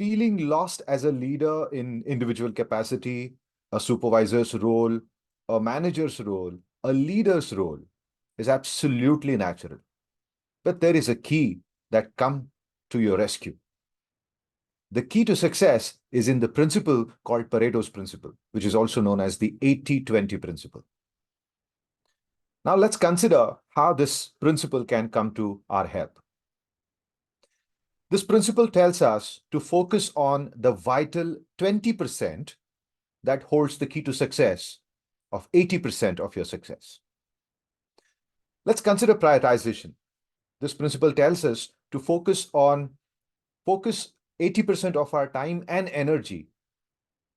Feeling lost as a leader in individual capacity, a supervisor's role, a manager's role, a leader's role is absolutely natural. But there is a key that comes to your rescue. The key to success is in the principle called Pareto's Principle, which is also known as the 80-20 principle. Now let's consider how this principle can come to our help. This principle tells us to focus on the vital 20% that holds the key to success of 80% of your success. Let's consider prioritization. This principle tells us to focus 80% of our time and energy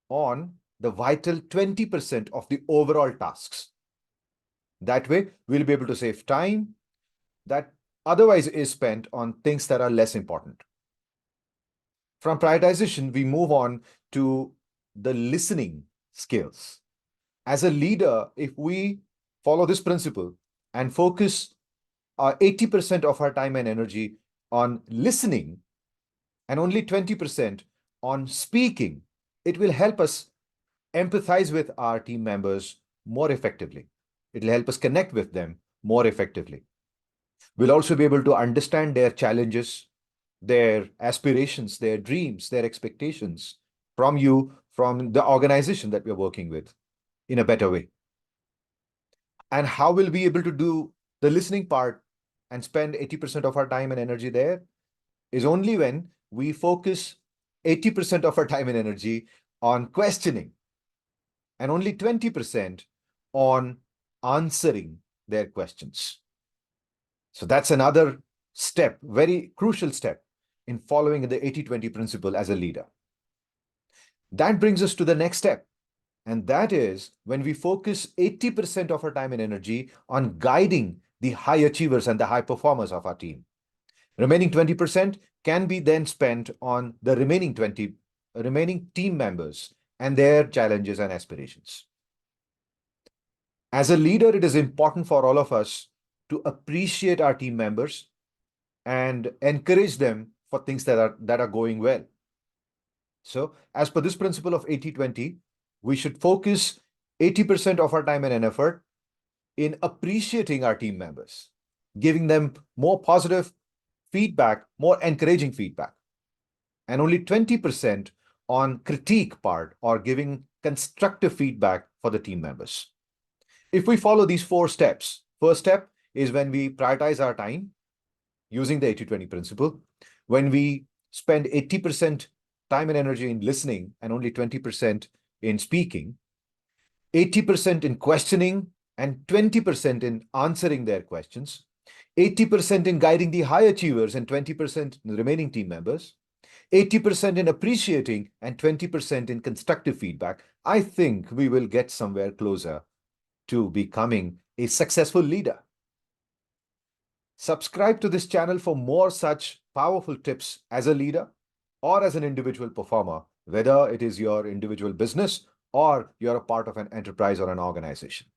on the vital 20% of the overall tasks. That way, we'll be able to save time that otherwise is spent on things that are less important. From prioritization, we move on to the listening skills. As a leader, if we follow this principle and focus 80% of our time and energy on listening and only 20% on speaking, it will help us empathize with our team members more effectively. It will help us connect with them more effectively. We'll also be able to understand their challenges, their aspirations, their dreams, their expectations from you, from the organization that we're working with in a better way. And how will we be able to do the listening part and spend 80% of our time and energy there is only when we focus 80% of our time and energy on questioning and only 20% on answering their questions. So that's another step, very crucial step in following the 80-20 principle as a leader. That brings us to the next step. And that is when we focus 80% of our time and energy on guiding the high achievers and the high performers of our team. Remaining 20% can be then spent on the remaining team members and their challenges and aspirations. As a leader, it is important for all of us to appreciate our team members and encourage them for things that are going well. So as per this principle of 80-20, we should focus 80% of our time and effort in appreciating our team members, giving them more positive feedback, more encouraging feedback, and only 20% on critique part or giving constructive feedback for the team members. If we follow these 4 steps, first step is when we prioritize our time using the 80-20 principle, when we spend 80% time and energy in listening and only 20% in speaking, 80% in questioning and 20% in answering their questions, 80% in guiding the high achievers and 20% in the remaining team members, 80% in appreciating and 20% in constructive feedback, I think we will get somewhere closer to becoming a successful leader. Subscribe to this channel for more such powerful tips as a leader or as an individual performer, whether it is your individual business or you're a part of an enterprise or an organization.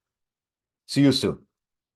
See you soon.